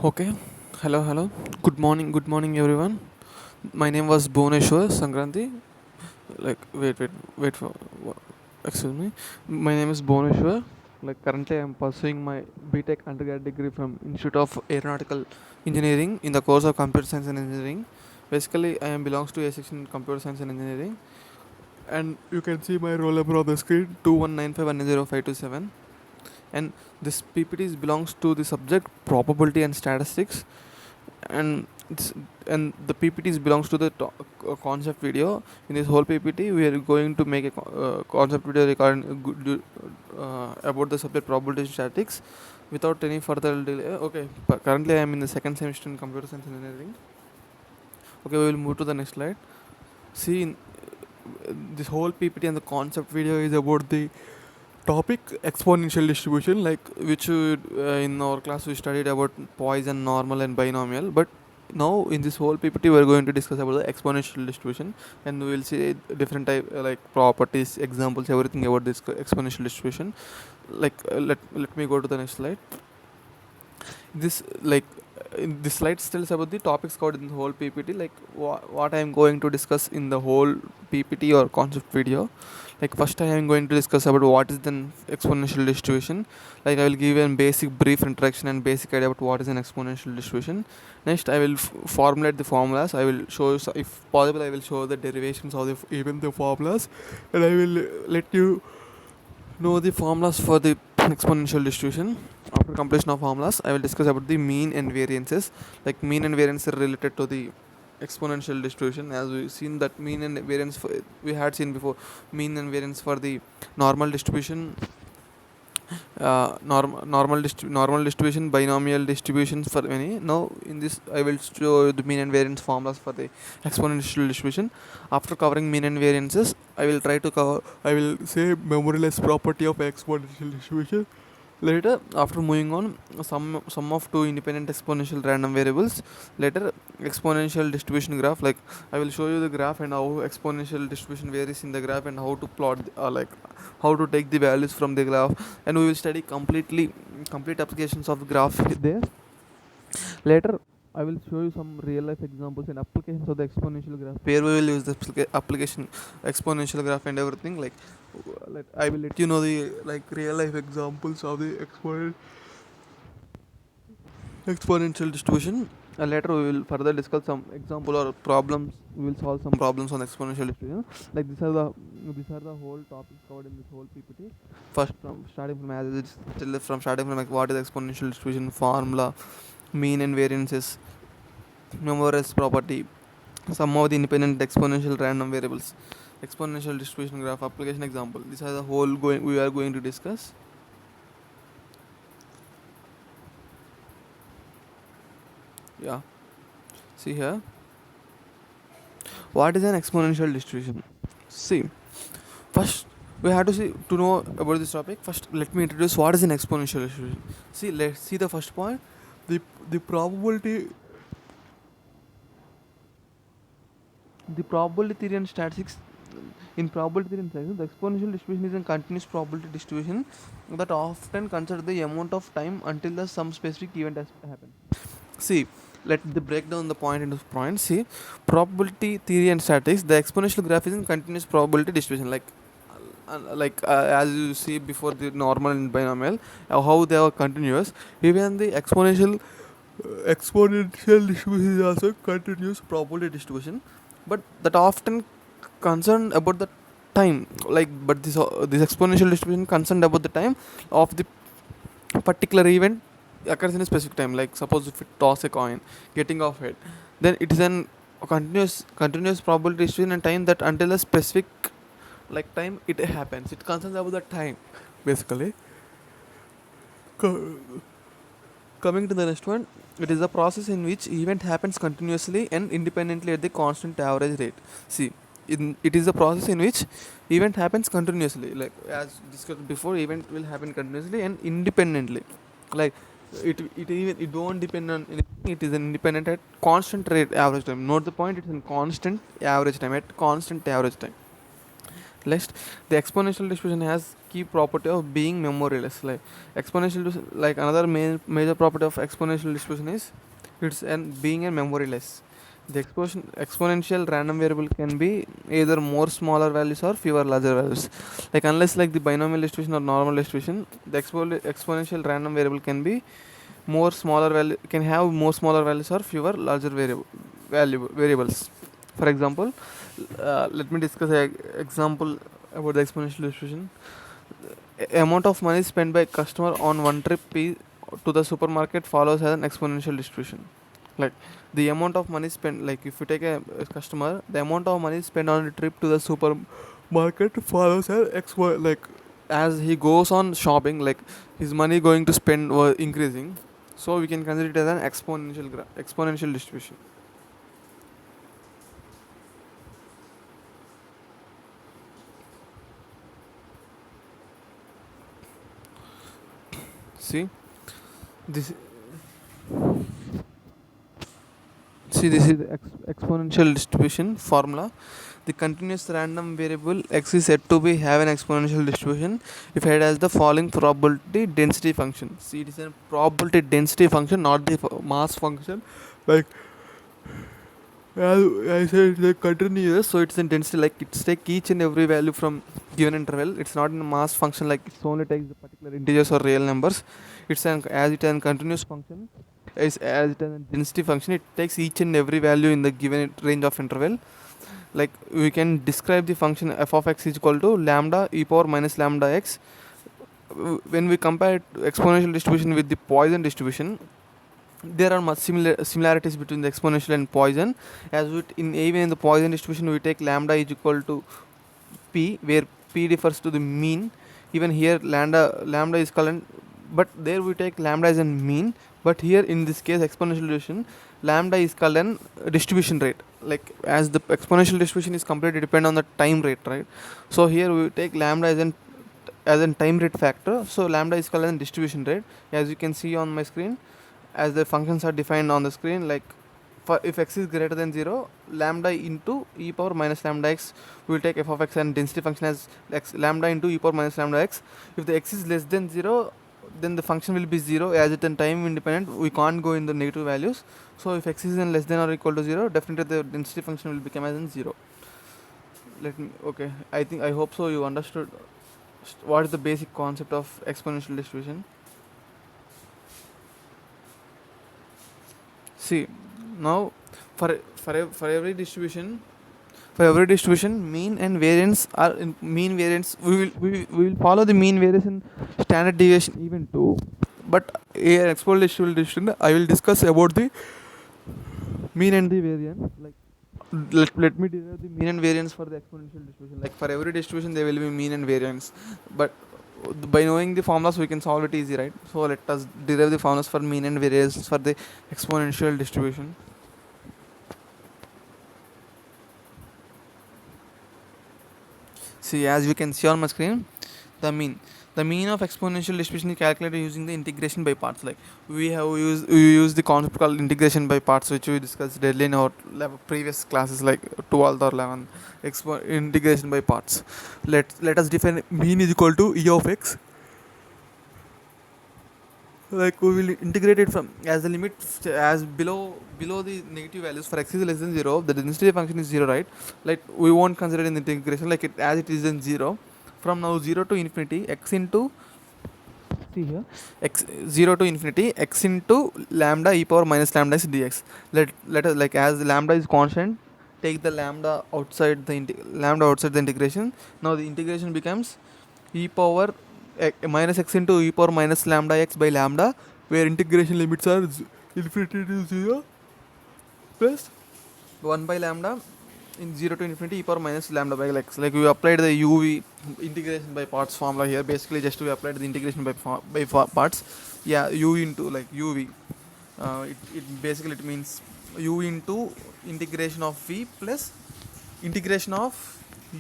Okay. Hello. Good morning, everyone. My name was Bhuneshwar Sankranti. Wait for. Excuse me. My name is Bhuneshwar. Currently, I am pursuing my BTech undergrad degree from Institute of Aeronautical Engineering in the course of Computer Science and Engineering. Basically, I am belongs to a section in Computer Science and Engineering, and you can see my roll number on the screen 21951a0527. And this PPT belongs to the subject probability and statistics, and this, and the PPTs belongs to the concept video. In this whole PPT, we are going to make a concept video regarding about the subject probability and statistics without any further delay. Okay, currently I am in the second semester in computer science engineering. Okay, we will move to the next slide. See, this whole PPT and the concept video is about the topic exponential distribution, like which in our class we studied about Poisson, normal and binomial. But now in this whole PPT we are going to discuss about the exponential distribution, and we will see different type like properties, examples, everything about this exponential distribution. Let me go to the next slide. This this slide tells about the topics covered in the whole PPT, like what I am going to discuss in the whole PPT or concept video. Like first I am going to discuss about what is the exponential distribution. Like I will give a basic brief introduction and basic idea about what is an exponential distribution. Next I will formulate the formulas. I will show you, if possible I will show the derivations of even the formulas, and I will let you know the formulas for the exponential distribution. After completion of formulas, I will discuss about the mean and variances. Like mean and variance are related to the exponential distribution, as we've seen that mean and variance we had seen before. Mean and variance for the normal distribution, normal distribution, binomial distributions for any. Now in this I will show you the mean and variance formulas for the exponential distribution. After covering mean and variances, I will say memoryless property of exponential distribution. Later, after moving on, sum of two independent exponential random variables. Later, exponential distribution graph. Like I will show you the graph and how exponential distribution varies in the graph, and how to plot, how to take the values from the graph. And we will study complete applications of the graph there. Later, I will show you some real life examples and applications of the exponential graph, where we will use the application exponential graph and everything. I will let you know the real life examples of the exponential distribution. And later we will further discuss some example or problems. We will solve some problems on exponential distribution. Like these are the whole topics covered in this whole PPT. First, from starting from as it is till from starting from like what is exponential distribution formula, mean and variances, numerous property, some of the independent exponential random variables, exponential distribution graph, application example. These are the whole we are going to discuss. Yeah. See here. What is an exponential distribution? See, first we have to see to know about this topic. First, let me introduce what is an exponential distribution. See, let's see the first point. The the probability the probability theory and statistics. In probability theory and statistics, the exponential distribution is a continuous probability distribution that often considers the amount of time until some specific event has happened. See, let the break down the point into points. See, probability theory and statistics, the exponential graph is in continuous probability distribution. As you see before, the normal and binomial, how they are continuous. Even the exponential distribution is also continuous probability distribution, but that often concerned about the time. But this exponential distribution concerned about the time of the particular event occurs in a specific time. Like suppose if you toss a coin, getting off it, then it is an continuous probability distribution and time that until a specific time it happens. It concerns about the time basically. Coming to the next one, it is a process in which event happens continuously and independently at the constant average rate. See, it is a process in which event happens continuously, like as discussed before. Event will happen continuously and independently. Like it don't depend on anything. It is an independent at constant rate average time. Note the point. It's in constant average time, at constant average time. Next, the exponential distribution has key property of being memoryless. Like like another major property of exponential distribution is it's an being a memoryless. The exponential random variable can be either more smaller values or fewer larger values. Like unless like the binomial distribution or normal distribution, the exponential random variable can be more smaller value can have more smaller values or fewer larger variables. For example, let me discuss an example about the exponential distribution. Amount of money spent by customer on one trip to the supermarket follows as an exponential distribution. Like the amount of money spent, like if you take a customer, the amount of money spent on a trip to the supermarket follows as like as he goes on shopping, like his money going to spend or increasing. So we can consider it as an exponential distribution. See this. See, this is the exponential distribution formula. The continuous random variable x is said to be have an exponential distribution if it has the following probability density function. See, it is a probability density function, not the mass function. Like as I said, it's continuous, so it's in density. Like it's take each and every value from given interval. It's not in a mass function. Like it only takes the particular integers or real numbers. It's an as it is a continuous function. As it is a density function, it takes each and every value in the given range of interval. Like we can describe the function f of x is equal to lambda e power minus lambda x. When we compare exponential distribution with the Poisson distribution, there are much similarities between the exponential and Poisson. As even in the Poisson distribution, we take lambda is equal to p, where p refers to the mean. Even here lambda is colon, but there we take lambda as a mean. But here in this case exponential distribution, lambda is called an distribution rate. Like as the exponential distribution is completely depend on the time rate, right? So here we take lambda as an time rate factor. So lambda is called an distribution rate, as you can see on my screen, as the functions are defined on the screen. Like for if x is greater than 0, lambda into e power minus lambda x, we will take f of x and density function as lambda into e power minus lambda x. If the x is less than 0, then the function will be 0, as it is time independent, we can't go in the negative values. So if x is less than or equal to 0, definitely the density function will become as in 0. Okay, I hope so you understood what is the basic concept of exponential distribution. See, now for every distribution, mean and variance are in mean variance. We will follow the mean variance in standard deviation even too. But here exponential distribution, I will discuss about the mean and the variance. Like let me derive the mean and variance for the exponential distribution. Like for every distribution, there will be mean and variance. But by knowing the formulas, we can solve it easy, right? So let us derive the formulas for mean and variance for the exponential distribution. See, as you can see on my screen, the mean of exponential distribution is calculated using the integration by parts. Like we use the concept called integration by parts, which we discussed earlier in our previous classes, like 12th or 11th. Integration by parts. Let us define mean is equal to e of x. Like we will integrate it from as the limit as below the negative values. For x is less than 0, the density function is 0, right? Like we won't consider in the integration, like it as it is in 0. From now 0 to infinity, x into, see here, x 0 to infinity, x into lambda e power minus lambda is dx. Let us, like as the lambda is constant, take the lambda outside the integration. Now the integration becomes e power minus x into e power minus lambda x by lambda, where integration limits are infinity to 0 plus 1 by lambda in 0 to infinity e power minus lambda by x. Like we applied the uv integration by parts formula here. Basically just we applied the integration by parts. Yeah, u into like uv. It basically it means u into integration of v plus integration of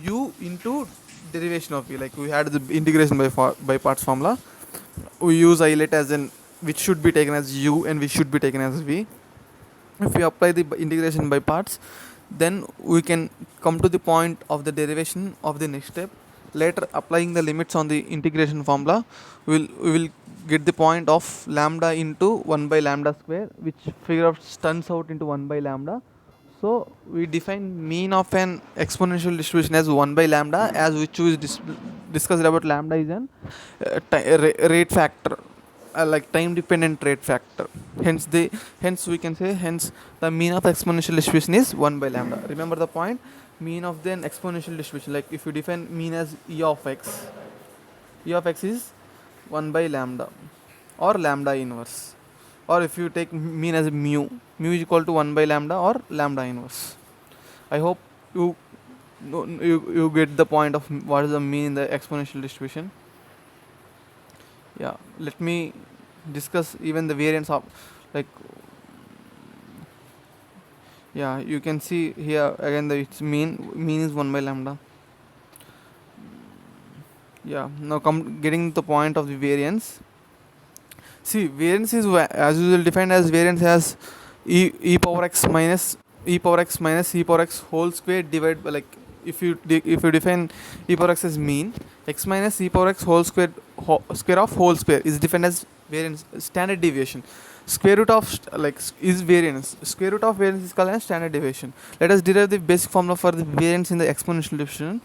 u into derivation of v. Like we had the integration by parts formula. We use ilet as in which should be taken as u and which should be taken as v. If we apply the integration by parts, Then we can come to the point of the derivation of the next step. Later, applying the limits on the integration formula, we will get the point of lambda into 1 by lambda square, which figure out turns out into 1 by lambda. So we define mean of an exponential distribution as 1 by lambda, as which was discussed about lambda is an rate factor, like time dependent rate factor. Hence we can say, hence the mean of exponential distribution is 1 by lambda. Remember the point, mean of the exponential distribution, like if you define mean as e of x is 1 by lambda or lambda inverse, or if you take mean as mu is equal to 1 by lambda or lambda inverse. I hope you you get the point of what is the mean in the exponential distribution. Yeah, let me discuss even the variance of, like, yeah, you can see here again the its mean is 1 by lambda. Yeah, now come getting the point of the variance. See, variance is as usual defined as variance as e power x minus e power x whole square divided by, like, if you define e power x as mean, x minus e power x whole square square of whole square is defined as variance, standard deviation. Square root of is variance. Square root of variance is called as standard deviation. Let us derive the basic formula for the variance in the exponential distribution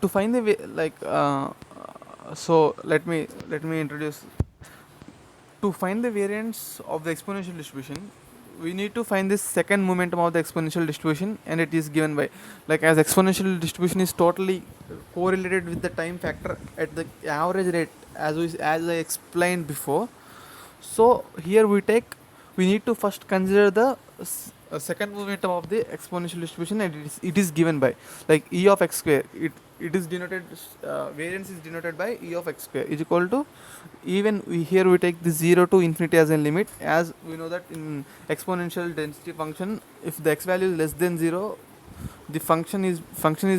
to find the so let me introduce. To find the variance of the exponential distribution, we need to find this second momentum of the exponential distribution, and it is given by, like, as exponential distribution is totally correlated with the time factor at the average rate, as I explained before. So here we need to first consider the second momentum of the exponential distribution, and it is given by, like, e of x square. It is denoted, variance is denoted by e of x square is equal to, even here we take the 0 to infinity as a limit, as we know that in exponential density function, if the x value is less than 0, the function is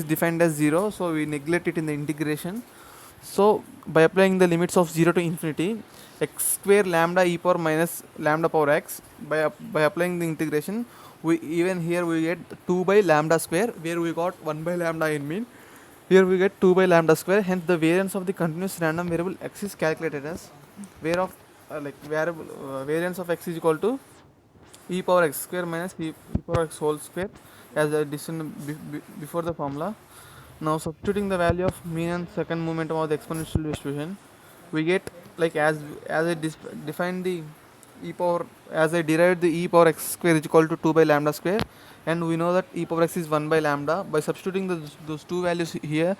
defined as 0, so we neglect it in the integration. So by applying the limits of 0 to infinity, x square lambda e power minus lambda power x, by applying the integration, we even here we get 2 by lambda square, where we got 1 by lambda in mean. Here we get 2 by lambda square. Hence the variance of the continuous random variable x is calculated as variance of x is equal to e power x square minus e power x whole square, as I discussed before the formula. Now substituting the value of mean and second momentum of the exponential distribution, we get, like, as I defined the as I derived the e power x square is equal to 2 by lambda square, and we know that e power x is 1 by lambda. By substituting those two values here,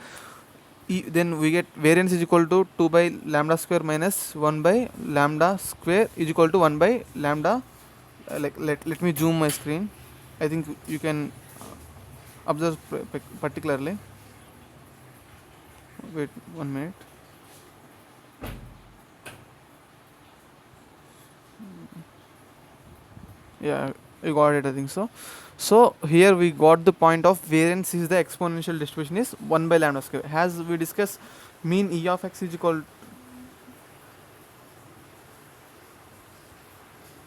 then we get variance is equal to 2 by lambda square minus 1 by lambda square is equal to 1 by lambda. Let me zoom my screen. I think you can observe particularly. Wait 1 minute. Yeah, you got it, I think so. So here we got the point of variance is the exponential distribution is 1 by lambda square. As we discussed, mean e of x is equal,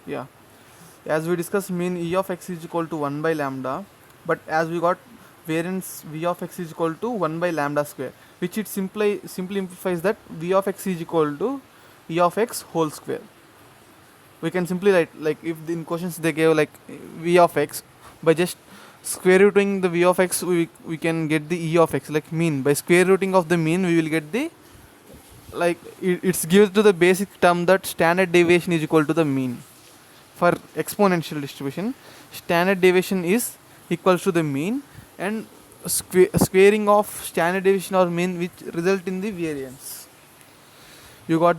yeah, as we discussed, mean e of x is equal to 1 by lambda, but as we got variance v of x is equal to 1 by lambda square, which it simply implies that v of x is equal to e of x whole square. We can simply write, like, if in questions they gave like v of x, by just square rooting the v of x, we can get the e of x, like mean. By square rooting of the mean, we will get the, like, it's given to the basic term that standard deviation is equal to the mean. For exponential distribution, standard deviation is equals to the mean, and squaring of standard deviation or mean, which result in the variance. You got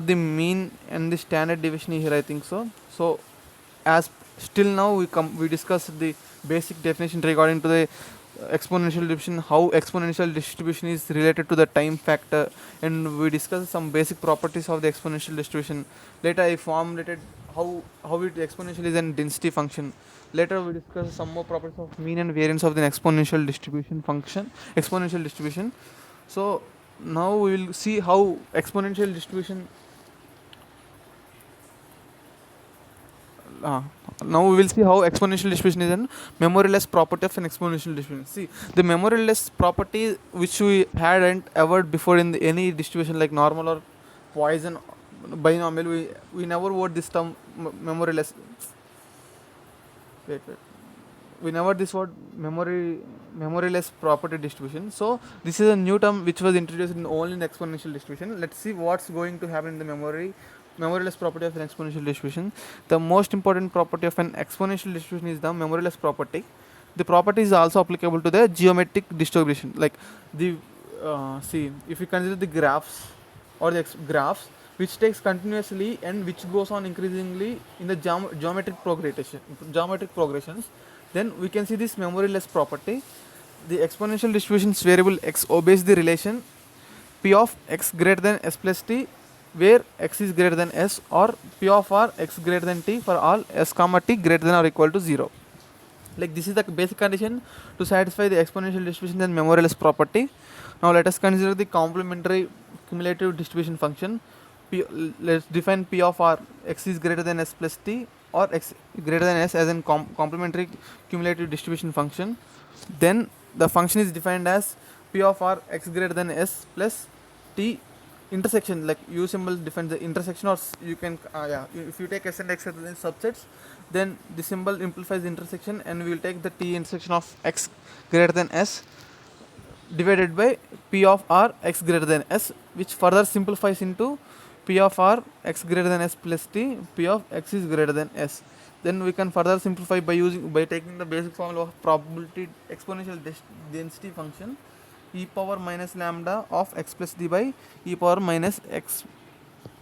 the mean and the standard deviation here, I think so. So as still now we discussed the basic definition regarding to the exponential distribution, how exponential distribution is related to the time factor, and we discussed some basic properties of the exponential distribution. Later I formulated how it exponential is a density function. Later we discussed some more properties of mean and variance of the exponential distribution. So now we will see how exponential distribution, uh, now we will see how exponential distribution is a memoryless property of an exponential distribution. See, the memoryless property which we hadn't ever before in any distribution like normal or Poisson binomial, we never wrote this term memoryless. Wait. We never this word memoryless property distribution. So this is a new term which was introduced in only in exponential distribution. Let's see what's going to happen in the memoryless property of an exponential distribution. The most important property of an exponential distribution is the memoryless property. The property is also applicable to the geometric distribution. Like the see, if you consider the graphs or the graphs which takes continuously and which goes on increasingly in the geometric progressions, then we can see this memoryless property. The exponential distribution's variable x obeys the relation p of x greater than s plus t, where x is greater than s, or p of r x greater than t for all s comma t greater than or equal to 0. Like this is the basic condition to satisfy the exponential distribution and memoryless property. Now let us consider the complementary cumulative distribution function. Let's define p of r x is greater than s plus t or x greater than s as in complementary cumulative distribution function. Then the function is defined as p of r x greater than s plus t intersection, like u symbol defines the intersection, or you can if you take s and x as subsets, then the symbol implies the intersection, and we will take the t intersection of x greater than s divided by p of r x greater than s, which further simplifies into p of r x greater than s plus t, p of x is greater than s. Then we can further simplify by taking the basic formula of probability exponential density function, e power minus lambda of x plus d by e power minus x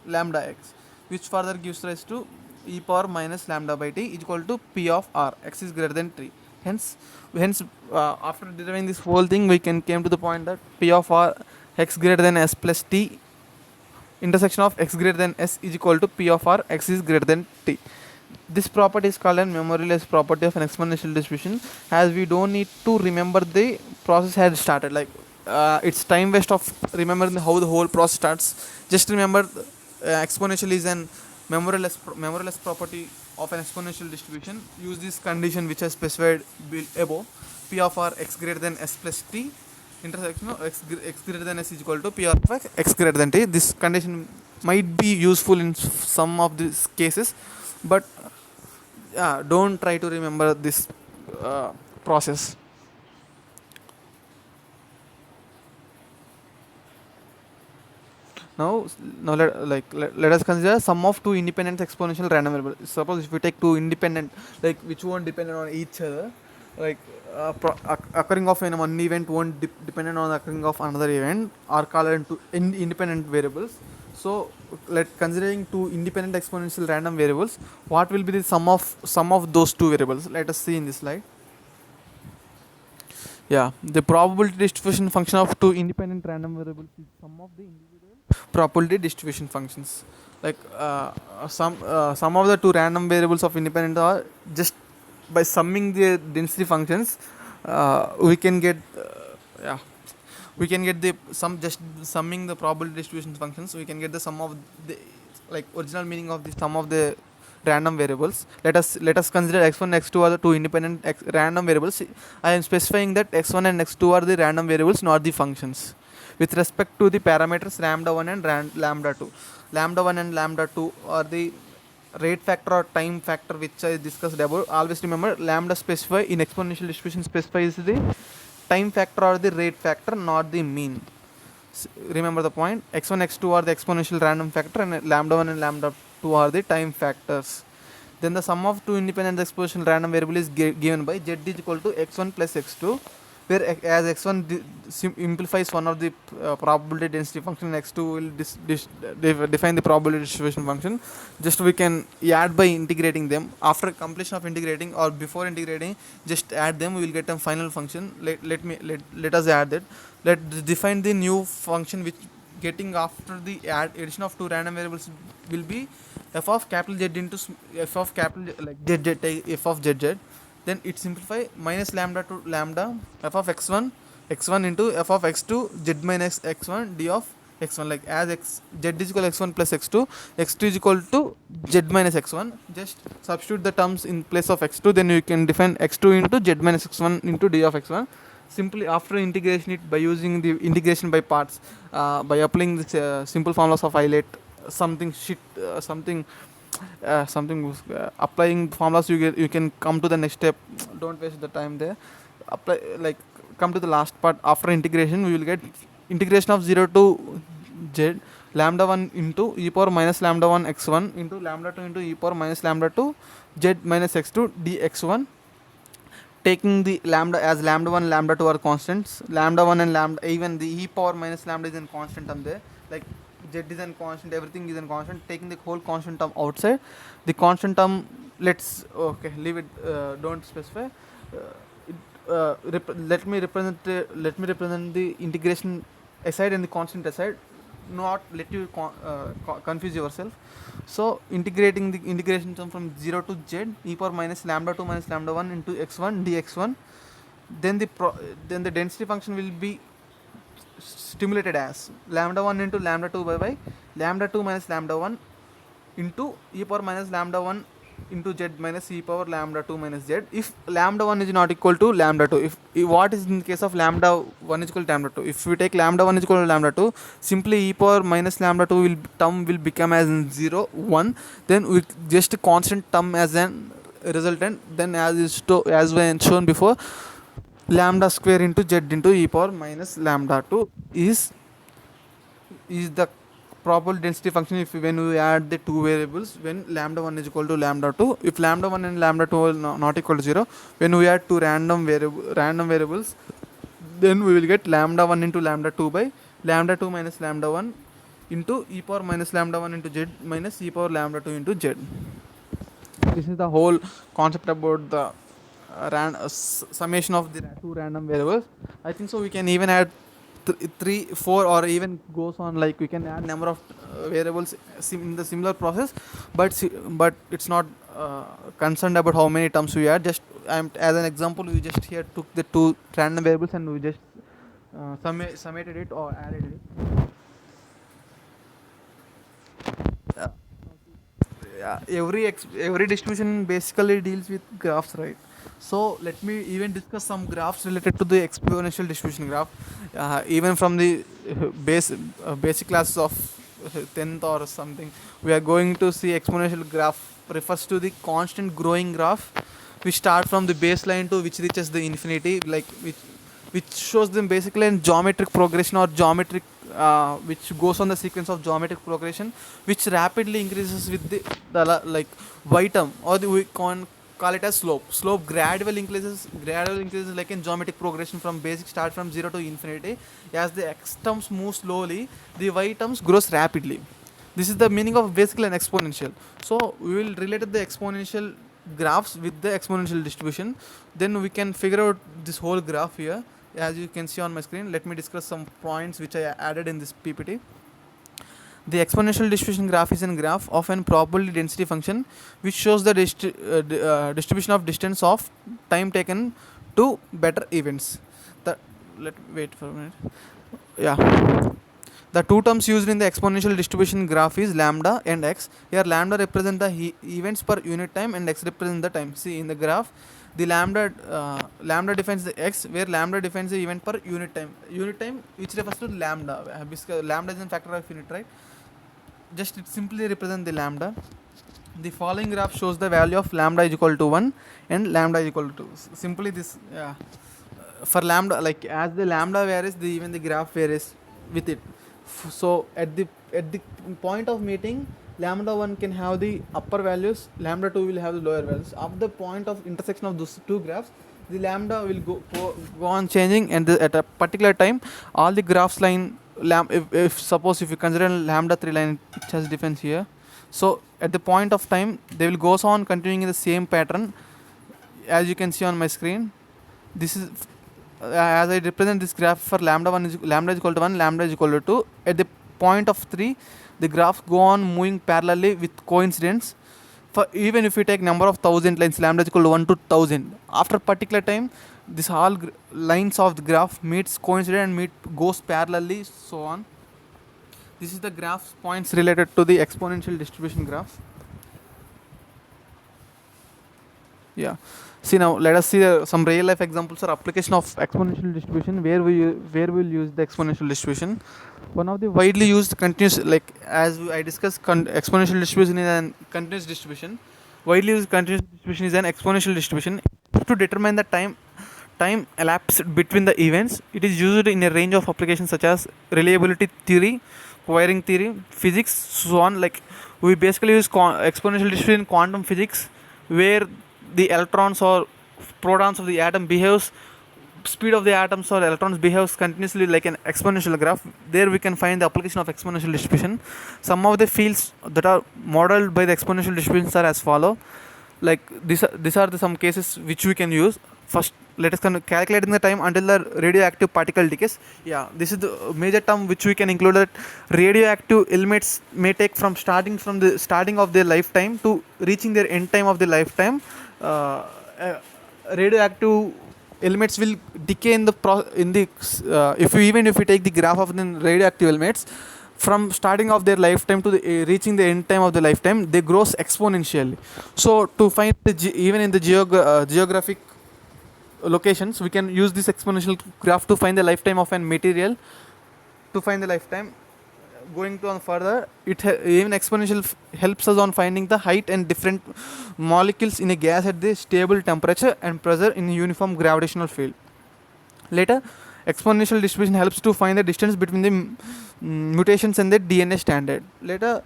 lambda x, which further gives rise to e power minus lambda by t is equal to p of r x is greater than 3. Hence, after deriving this whole thing, we can came to the point that p of r x greater than s plus t intersection of x greater than s is equal to p of r x is greater than t. This property is called a memoryless property of an exponential distribution, as we don't need to remember the process had started. Like it's time waste of remembering how the whole process starts. Just remember exponential is an memoryless property of an exponential distribution. Use this condition which I specified above. P of r x greater than s plus t intersection of x greater than s is equal to p of x greater than t. This condition might be useful in some of these cases, but don't try to remember this process. Now let us consider sum of two independent exponential random variables. Suppose if we take two independent, like which won't depend on each other, like occurring of in one event won't dependent on occurring of another event, are called into independent variables. So considering two independent exponential random variables, what will be the sum of those two variables? Let us see in this slide. The probability distribution function of two independent random variables is sum of the individual probability distribution functions. Like some of the two random variables of independent are just by summing the density functions, we can get the sum. Just summing the probability distribution functions, we can get the sum of the original meaning of the sum of the random variables. Let us consider x1 x2 are the two independent random variables. I am specifying that x1 and x2 are the random variables, not the functions, with respect to the parameters lambda 1 and lambda 2. Lambda 1 and lambda 2 are the rate factor or time factor which I discussed above. Always remember, lambda specify in exponential distribution specifies the time factor or the rate factor, not the mean. Remember the point. X1 x2 are the exponential random factor, and lambda 1 and lambda 2 are the time factors. Then the sum of two independent exponential random variable is given by z is equal to x1 plus x2, where as x1 implies one of the probability density function, x2 will define the probability distribution function. Just we can add by integrating them. After completion of integrating or before integrating, just add them, we will get a final function. Let us add that. Let's define the new function which getting after the addition of two random variables will be f of capital Z into f of capital Z, f of ZZ. Then it simplify minus lambda to lambda f of x1 into f of x2 z minus x1 d of x1, like as z is equal to x1 plus x2, x2 is equal to z minus x1. Just substitute the terms in place of x2, then you can define x2 into z minus x1 into d of x1. Simply after integration it by using the integration by parts, by applying this simple formulas of Eilert, something shit, applying formulas, you can come to the next step. Don't waste the time there. Apply, like, come to the last part. After integration we will get integration of 0 to z lambda 1 into e power minus lambda 1 x1 into lambda 2 into e power minus lambda 2 z minus x2 dx1, taking the lambda as lambda 1 lambda 2 are constants, lambda 1 and lambda, even the e power minus lambda is in constant term there, like z is in constant, everything is in constant, taking the whole constant term outside. The constant term, let's, okay, leave it, don't specify. Let me represent the integration aside and the constant aside, not let you confuse yourself. So integrating the integration term from 0 to z e power minus lambda 2 minus lambda 1 into x1 dx1, then the density function will be stimulated as lambda 1 into lambda 2 by lambda 2 minus lambda 1 into e power minus lambda 1 into z minus e power lambda 2 minus z, if lambda 1 is not equal to lambda 2. If what is in case of lambda 1 is equal to lambda 2, if we take lambda 1 is equal to lambda 2, simply e power minus lambda 2 term will become as in 0 1, then we just constant term as an resultant, then as when shown before, lambda square into z into e power minus lambda 2 is the probable density function if when we add the two variables when lambda 1 is equal to lambda 2. If lambda 1 and lambda 2 are not equal to 0, when we add two random variables, then we will get lambda 1 into lambda 2 by lambda 2 minus lambda 1 into e power minus lambda 1 into z minus e power lambda 2 into z. This is the whole concept about the summation of the two random variables. I think so we can even add 3 4 or even goes on, like we can add number of variables in the similar process, but it's not concerned about how many terms we add. Just as an example, we just here took the two random variables and we just summated it or added it. Every distribution basically deals with graphs, right? So let me even discuss some graphs related to the exponential distribution graph. Even from the basic classes of 10th or something, we are going to see exponential graph refers to the constant growing graph. We start from the baseline to which reaches the infinity, like which shows them basically in geometric progression or geometric which goes on the sequence of geometric progression, which rapidly increases with the like y term, or we can call it as slope gradually increases like in geometric progression from basic start from 0 to infinity. As the x terms move slowly, the y terms grows rapidly. This is the meaning of basically an exponential. So we will relate the exponential graphs with the exponential distribution, then we can figure out this whole graph here. As you can see on my screen, let me discuss some points which I added in this PPT. The exponential distribution graph is a graph of an probability density function which shows the distribution of distance of time taken to better events. Wait for a minute. Yeah. The two terms used in the exponential distribution graph is lambda and x. Here lambda represents the events per unit time and x represents the time. See in the graph, the lambda defines the x, where lambda defines the event per unit time. Unit time which refers to lambda, because lambda is a factor of unit, right? Just it simply represents the lambda. The following graph shows the value of lambda is equal to 1 and lambda is equal to 2. Simply this, for lambda, like as the lambda varies, even the graph varies with it. So at the point of meeting, lambda 1 can have the upper values, lambda 2 will have the lower values. At the point of intersection of those two graphs, the lambda will go on changing, and at a particular time all the graphs line if suppose if you consider lambda 3 line, it has difference here. So at the point of time they will goes on continuing in the same pattern. As you can see on my screen, this is as I represent this graph for lambda is equal to 1, lambda is equal to 2. At the point of 3, the graphs go on moving parallelly with coincidence. For even if we take number of 1000 lines, lambda is equal to 1 to 1000. After particular time, this all lines of the graph meets coincident and goes parallelly, so on. This is the graph points related to the exponential distribution graph. Yeah. See now, let us see some real life examples or application of exponential distribution where we will use the exponential distribution. One of the widely used continuous, like as I discussed, exponential distribution is an continuous distribution. Widely used continuous distribution is an exponential distribution to determine the time elapsed between the events. It is used in a range of applications such as reliability theory, wiring theory, physics, so on. Like we basically use exponential distribution in quantum physics, where the electrons or protons of the atom behaves, speed of the atoms or electrons behaves continuously like an exponential graph. There we can find the application of exponential distribution. Some of the fields that are modeled by the exponential distributions are as follow. Like these are the some cases which we can use. First, let us calculating the time until the radioactive particle decays. Yeah, this is the major term which we can include, that radioactive elements may take from the starting of their lifetime to reaching their end time of their lifetime. uh, uh, Radioactive elements will decay in the if we take the graph of the radioactive elements from starting of their lifetime to reaching the end time of the lifetime, they grows exponentially. So to find even in the geographic locations, we can use this exponential graph to find the lifetime of an material. To find the lifetime, going to on further, even exponential helps us on finding the height and different molecules in a gas at the stable temperature and pressure in a uniform gravitational field. Later, exponential distribution helps to find the distance between the mutations and the DNA standard. Later,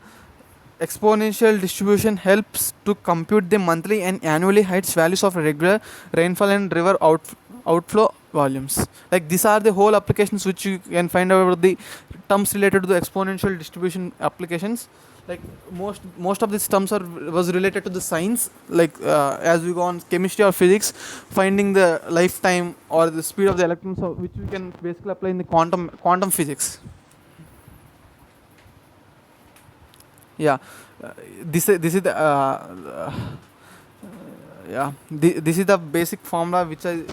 exponential distribution helps to compute the monthly and annually heights values of regular rainfall and river outflow volumes. Like these are the whole applications which you can find out about the terms related to the exponential distribution applications. Like most of these terms was related to the science. Like as we go on chemistry or physics, finding the lifetime or the speed of the electrons, which we can basically apply in the quantum physics. Yeah, this is the yeah, this is the basic formula which I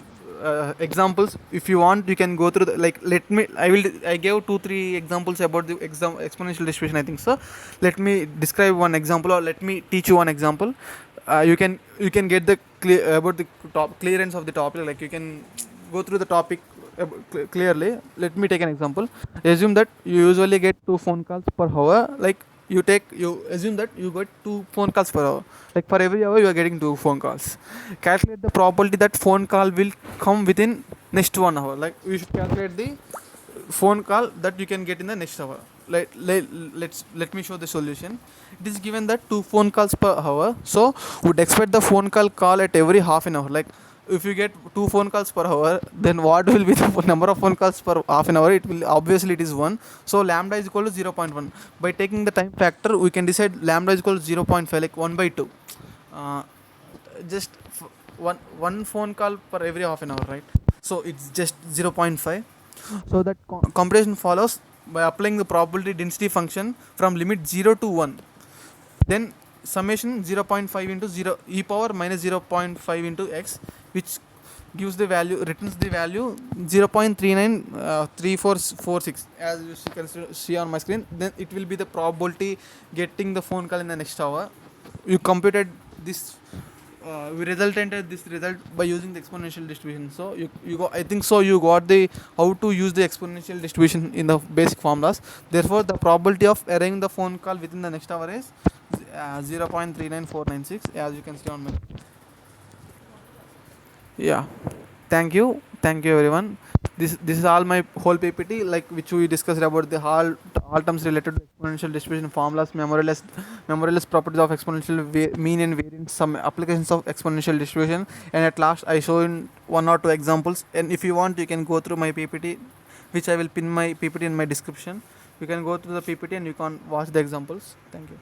examples. If you want, you can go through the, like let me I gave 2 3 examples about the exponential distribution, I think so. Let me describe one example, or let me teach you one example. You can get the about the clearance of the topic. Like you can go through the topic clearly. Let me take an example. Assume that you usually get 2 phone calls per hour. Like you assume that you get 2 phone calls per hour. Like for every hour you are getting 2 phone calls. Calculate the probability that phone call will come within next 1 hour. Like you should calculate the phone call that you can get in the next hour. Let me show the solution. It is given that 2 phone calls per hour, so would expect the call at every half an hour. Like if you get 2 phone calls per hour, then what will be the number of phone calls per half an hour? It will obviously it is 1. So lambda is equal to 0.1. By taking the time factor, we can decide lambda is equal to 0.5, like 1 by 2. uh, just one phone call per every half an hour, right? So it's just 0.5. So that computation follows by applying the probability density function from limit 0 to 1. Then summation 0.5 into 0 e power minus 0.5 into x, which gives the value, returns the value 0.393446, as you can see on my screen. Then it will be the probability getting the phone call in the next hour. You computed this, we resulted this result by using the exponential distribution. So you go, I think so you got the how to use the exponential distribution in the basic formulas. Therefore the probability of arranging the phone call within the next hour is 0.39496, as you can see on my. Yeah, thank you everyone. This is all my whole PPT, like which we discussed about the all terms related to exponential distribution formulas, memoryless properties of exponential mean and variance, some applications of exponential distribution, and at last I show in 1 or 2 examples. And if you want, you can go through my PPT, which I will pin my PPT in my description. You can go through the PPT and you can watch the examples. Thank you.